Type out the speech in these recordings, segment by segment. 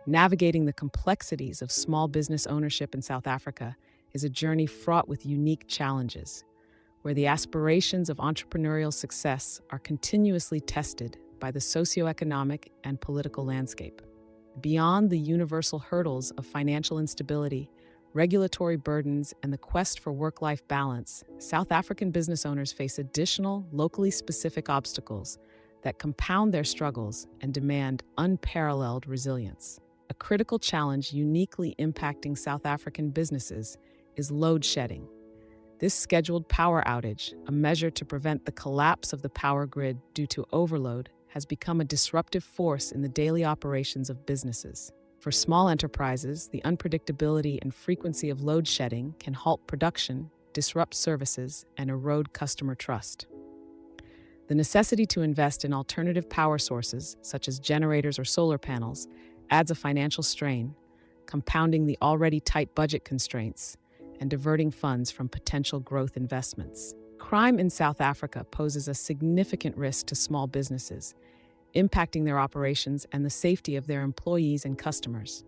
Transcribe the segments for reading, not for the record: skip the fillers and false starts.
Navigating the complexities of small business ownership in South Africa is a journey fraught with unique challenges, where the aspirations of entrepreneurial success are continuously tested by the socio-economic and political landscape. Beyond the universal hurdles of financial instability, regulatory burdens, and the quest for work-life balance, South African business owners face additional, locally specific obstacles that compound their struggles and demand unparalleled resilience. A critical challenge uniquely impacting South African businesses is load shedding. This scheduled power outage, a measure to prevent the collapse of the power grid due to overload, has become a disruptive force in the daily operations of businesses. For small enterprises, the unpredictability and frequency of load shedding can halt production, disrupt services, and erode customer trust. The necessity to invest in alternative power sources, such as generators or solar panels, adds a financial strain, compounding the already tight budget constraints and diverting funds from potential growth investments. Crime in South Africa poses a significant risk to small businesses, impacting their operations and the safety of their employees and customers.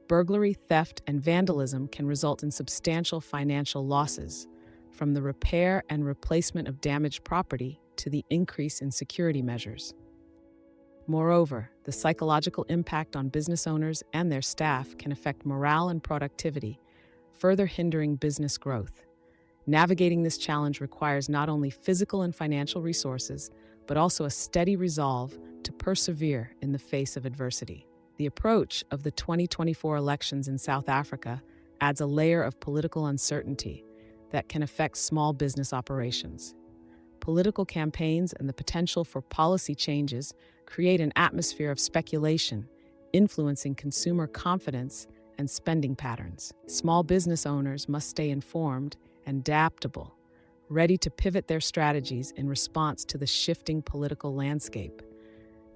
Burglary, theft, and vandalism can result in substantial financial losses, from the repair and replacement of damaged property to the increase in security measures. Moreover, the psychological impact on business owners and their staff can affect morale and productivity, further hindering business growth. Navigating this challenge requires not only physical and financial resources, but also a steady resolve to persevere in the face of adversity. The approach of the 2024 elections in South Africa adds a layer of political uncertainty that can affect small business operations. Political campaigns and the potential for policy changes create an atmosphere of speculation, influencing consumer confidence and spending patterns. Small business owners must stay informed and adaptable, ready to pivot their strategies in response to the shifting political landscape.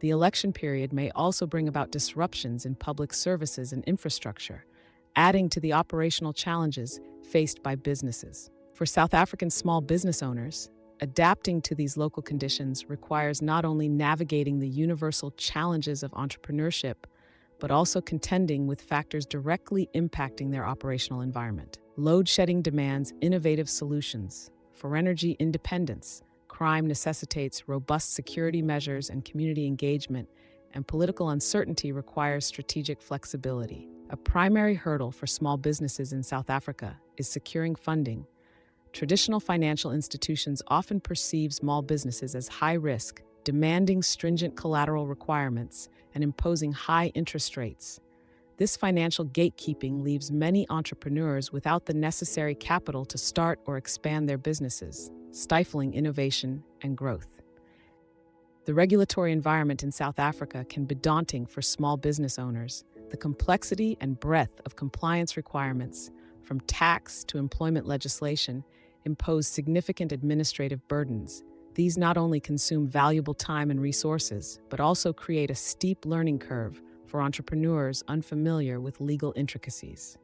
The election period may also bring about disruptions in public services and infrastructure, adding to the operational challenges faced by businesses. For South African small business owners, adapting to these local conditions requires not only navigating the universal challenges of entrepreneurship, but also contending with factors directly impacting their operational environment. Load shedding demands innovative solutions. For energy independence, crime necessitates robust security measures and community engagement, and political uncertainty requires strategic flexibility. A primary hurdle for small businesses in South Africa is securing funding. Traditional financial institutions often perceive small businesses as high risk, demanding stringent collateral requirements and imposing high interest rates. This financial gatekeeping leaves many entrepreneurs without the necessary capital to start or expand their businesses, stifling innovation and growth. The regulatory environment in South Africa can be daunting for small business owners. The complexity and breadth of compliance requirements, from tax to employment legislation, impose significant administrative burdens. These not only consume valuable time and resources, but also create a steep learning curve for entrepreneurs unfamiliar with legal intricacies.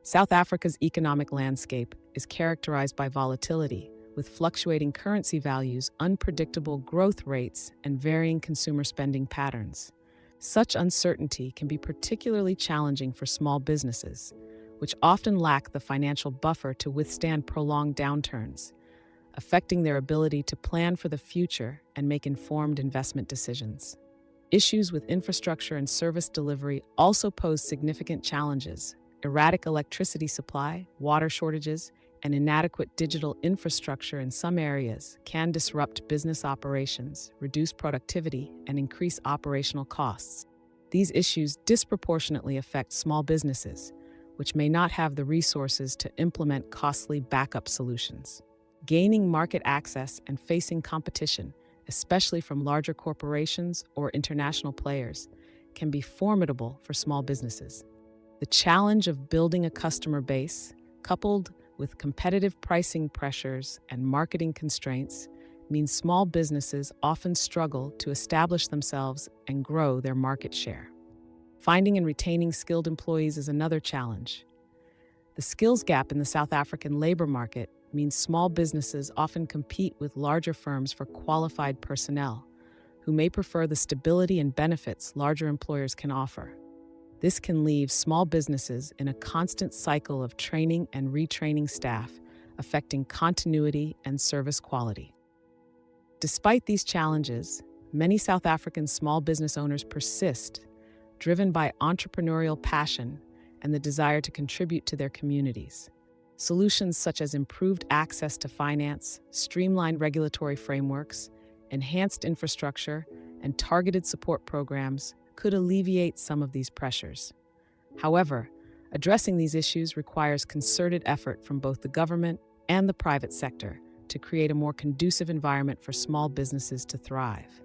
South Africa's economic landscape is characterized by volatility, with fluctuating currency values, unpredictable growth rates, and varying consumer spending patterns. Such uncertainty can be particularly challenging for small businesses, which often lack the financial buffer to withstand prolonged downturns, affecting their ability to plan for the future and make informed investment decisions. Issues with infrastructure and service delivery also pose significant challenges. Erratic electricity supply, water shortages, and inadequate digital infrastructure in some areas can disrupt business operations, reduce productivity, and increase operational costs. These issues disproportionately affect small businesses, which may not have the resources to implement costly backup solutions. Gaining market access and facing competition, especially from larger corporations or international players, can be formidable for small businesses. The challenge of building a customer base, coupled with competitive pricing pressures and marketing constraints, means small businesses often struggle to establish themselves and grow their market share. Finding and retaining skilled employees is another challenge. The skills gap in the South African labor market means small businesses often compete with larger firms for qualified personnel, who may prefer the stability and benefits larger employers can offer. This can leave small businesses in a constant cycle of training and retraining staff, affecting continuity and service quality. Despite these challenges, many South African small business owners persist, driven by entrepreneurial passion and the desire to contribute to their communities. Solutions such as improved access to finance, streamlined regulatory frameworks, enhanced infrastructure, and targeted support programs could alleviate some of these pressures. However, addressing these issues requires concerted effort from both the government and the private sector to create a more conducive environment for small businesses to thrive.